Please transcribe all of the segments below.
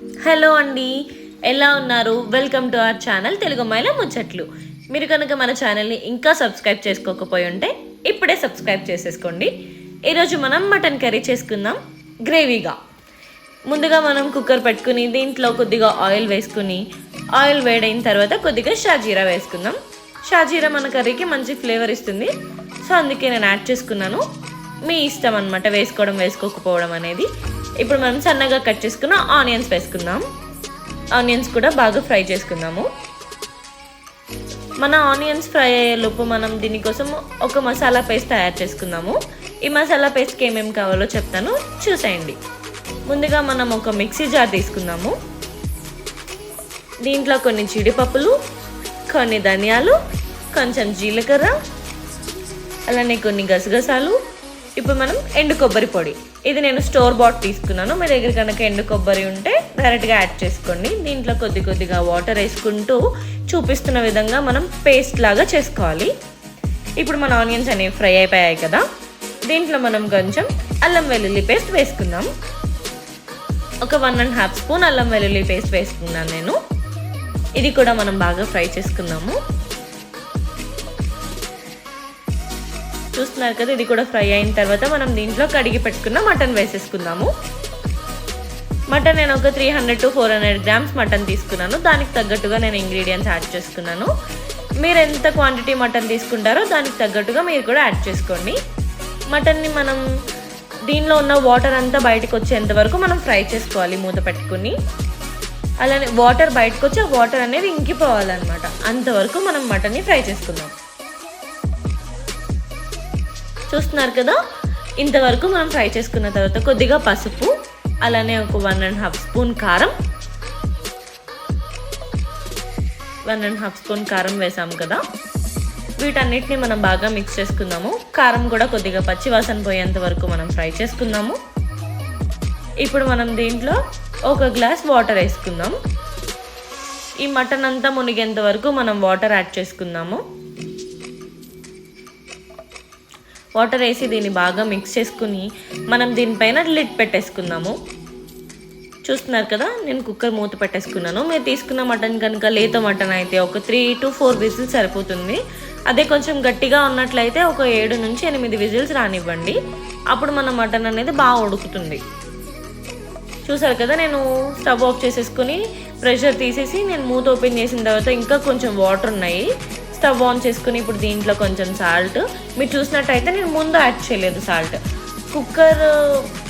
Hello అండి, ఎలా ఉన్నారు? Welcome to our channel Telugu అమ్మాయిల ముచ్చట్లు. మీరు కనుక మన ఛానల్ని ఇంకా సబ్స్క్రైబ్ చేసుకోకపోయి ఉంటే ఇప్పుడే సబ్స్క్రైబ్ చేసేసుకోండి. ఈరోజు మనం మటన్ కర్రీ చేసుకుందాం గ్రేవీగా. ముందుగా మనం కుక్కర్ పెట్టుకుని దీంట్లో కొద్దిగా ఆయిల్ వేసుకుని, ఆయిల్ వేడైన తర్వాత కొద్దిగా షాజీరా వేసుకుందాం. షాజీరా మన కర్రీకి మంచి ఫ్లేవర్ ఇస్తుంది, సో అందుకే నేను యాడ్ చేసుకున్నాను. మీ ఇష్టం అనమాట వేసుకోవడం వేసుకోకపోవడం అనేది. ఇప్పుడు మనం సన్నగా కట్ చేసుకున్న ఆనియన్స్ వేసుకుందాం. ఆనియన్స్ కూడా బాగా ఫ్రై చేసుకుందాము. మన ఆనియన్స్ ఫ్రై అయ్యేలోపు మనం దీనికోసం ఒక మసాలా పేస్ట్ తయారు చేసుకుందాము. ఈ మసాలా పేస్ట్కి ఏమేమి కావాలో చెప్తాను, చూసేయండి. ముందుగా మనం ఒక మిక్సీ జార్ తీసుకుందాము. దీంట్లో కొన్ని జీడిపప్పులు, కొన్ని ధనియాలు, కొంచెం జీలకర్ర, అలానే కొన్ని గసగసాలు. ఇప్పుడు మనం ఎండు కొబ్బరి పొడి, ఇది నేను స్టోర్ బాట్ తీసుకున్నాను. మీ దగ్గర కనుక ఎండు కొబ్బరి ఉంటే డైరెక్ట్గా యాడ్ చేసుకోండి. దీంట్లో కొద్దిగా వాటర్ వేసుకుంటూ చూపిస్తున్న విధంగా మనం పేస్ట్ లాగా చేసుకోవాలి. ఇప్పుడు మన ఆనియన్స్ అనేవి ఫ్రై అయిపోయాయి కదా, దీంట్లో మనం కొంచెం అల్లం వెల్లుల్లి పేస్ట్ వేసుకుందాం. ఒక 1.5 స్పూన్ అల్లం వెల్లుల్లి పేస్ట్ వేసుకున్నాను నేను. ఇది కూడా మనం బాగా ఫ్రై చేసుకుందాము. చూస్తున్నారు కదా, ఇది కూడా ఫ్రై అయిన తర్వాత మనం దీంట్లో కడిగి పెట్టుకున్న మటన్ వేసేసుకుందాము. మటన్ నేను ఒక 300 to 400 గ్రామ్స్ మటన్ తీసుకున్నాను. దానికి తగ్గట్టుగా నేను ఇంగ్రీడియంట్స్ యాడ్ చేసుకున్నాను. మీరు ఎంత క్వాంటిటీ మటన్ తీసుకుంటారో దానికి తగ్గట్టుగా మీరు కూడా యాడ్ చేసుకోండి. మటన్ని మనం దీనిలో ఉన్న వాటర్ అంతా బయటకు వచ్చేంత వరకు మనం ఫ్రై చేసుకోవాలి మూత పెట్టుకుని. అలానే వాటర్ బయటకు వచ్చి ఆ వాటర్ అనేది ఇంకిపోవాలన్నమాట. అంతవరకు మనం మటన్ని ఫ్రై చేసుకుందాం. చూస్తున్నారు కదా, ఇంతవరకు మనం ఫ్రై చేసుకున్న తర్వాత కొద్దిగా పసుపు, అలానే ఒక 1.5 స్పూన్ కారం, 1.5 స్పూన్ కారం వేసాము కదా. వీటన్నిటిని మనం బాగా మిక్స్ చేసుకుందాము. కారం కూడా కొద్దిగా పచ్చివాసన పోయేంత వరకు మనం ఫ్రై చేసుకుందాము. ఇప్పుడు మనం దీంట్లో ఒక గ్లాస్ వాటర్ వేసుకుందాం. ఈ మటన్ అంతా మునిగేంత వరకు మనం వాటర్ యాడ్ చేసుకుందాము. వాటర్ వేసి దీన్ని బాగా మిక్స్ చేసుకుని మనం దీనిపైన లిడ్ పెట్టేసుకుందాము. చూస్తున్నారు కదా, నేను కుక్కర్ మూత పెట్టేసుకున్నాను. మీరు తీసుకున్న మటన్ కనుక లేత మటన్ అయితే ఒక 3 to 4 విజిల్స్ సరిపోతుంది. అదే కొంచెం గట్టిగా ఉన్నట్లయితే ఒక 7 నుంచి 8 విజిల్స్ రానివ్వండి. అప్పుడు మన మటన్ అనేది బాగా ఉడుకుతుంది. చూసారు కదా, నేను స్టవ్ ఆఫ్ చేసేసుకుని ప్రెషర్ తీసేసి నేను మూత ఓపెన్ చేసిన తర్వాత ఇంకా కొంచెం వాటర్ ఉన్నాయి. స్టవ్ ఆన్ చేసుకుని ఇప్పుడు దీంట్లో కొంచెం సాల్ట్, మీరు చూసినట్టయితే నేను ముందు యాడ్ చేయలేదు సాల్ట్. కుక్కర్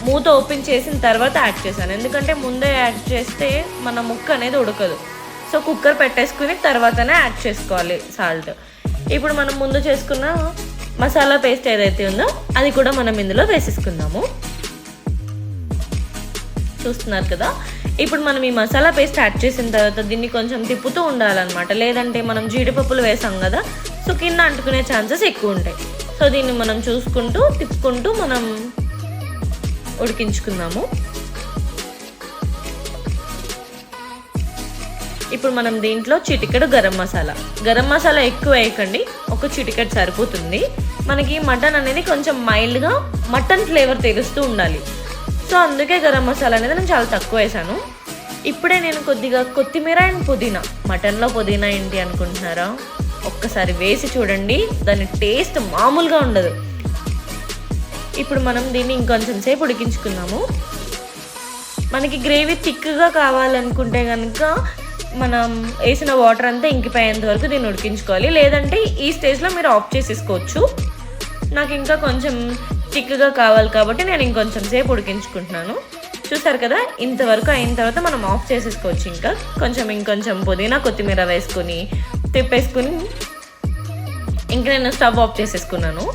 మూత ఓపెన్ చేసిన తర్వాత యాడ్ చేశాను, ఎందుకంటే ముందే యాడ్ చేస్తే మన ముక్క అనేది ఉడకదు. సో కుక్కర్ పెట్టేసుకుని తర్వాతనే యాడ్ చేసుకోవాలి సాల్ట్. ఇప్పుడు మనం ముందు చేసుకున్న మసాలా పేస్ట్ ఏదైతే ఉందో అది కూడా మనం ఇందులో వేసేసుకుందాము. చూస్తున్నారు కదా, ఇప్పుడు మనం ఈ మసాలా పేస్ట్ యాడ్ చేసిన తర్వాత దీన్ని కొంచెం తిప్పుతూ ఉండాలన్నమాట. లేదంటే మనం జీడిపప్పులు వేసాం కదా, సో కింద అంటుకునే ఛాన్సెస్ ఎక్కువ ఉంటాయి. సో దీన్ని మనం చూసుకుంటూ తిప్పుకుంటూ మనం ఉడికించుకుందాము. ఇప్పుడు మనం దీంట్లో చిటికెడు గరం మసాలా ఎక్కువ వేయకండి, ఒక చిటికెడు సరిపోతుంది. మనకి మటన్ అనేది కొంచెం మైల్డ్గా మటన్ ఫ్లేవర్ తెలుస్తూ ఉండాలి. సో అందుకే గరం మసాలా అనేది నేను చాలా తక్కువ వేసాను. ఇప్పుడే నేను కొద్దిగా కొత్తిమీర అండ్ పుదీనా, మటన్లో పుదీనా ఏంటి అనుకుంటున్నారా, ఒక్కసారి వేసి చూడండి, దాని టేస్ట్ మామూలుగా ఉండదు. ఇప్పుడు మనం దీన్ని ఇంకొంచెం సేపు ఉడికించుకుందాము. మనకి గ్రేవీ థిక్గా కావాలనుకుంటే కనుక మనం వేసిన వాటర్ అంతా ఇంకిపోయేంత వరకు దీన్ని ఉడికించుకోవాలి. లేదంటే ఈ స్టేజ్లో మీరు ఆఫ్ చేసేసుకోవచ్చు. నాకు ఇంకా కొంచెం థిక్గా కావాలి కాబట్టి నేను ఇంకొంచెం సేపు ఉడికించుకుంటున్నాను. చూసారు కదా, ఇంతవరకు అయిన తర్వాత మనం ఆఫ్ చేసేసుకోవచ్చు. ఇంకొంచెం పుదీనా కొత్తిమీర వేసుకొని తిప్పేసుకుని ఇంకా నేను స్టవ్ ఆఫ్ చేసేసుకున్నాను.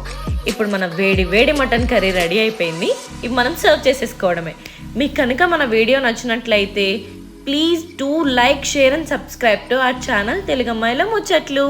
ఇప్పుడు మన వేడి మటన్ కర్రీ రెడీ అయిపోయింది. ఇప్పుడు మనం సర్వ్ చేసేసుకోవడమే. మీకు కనుక మన వీడియో నచ్చినట్లయితే please do like, share and subscribe to our channel Telugu అమ్మాయిల ముచ్చట్లు.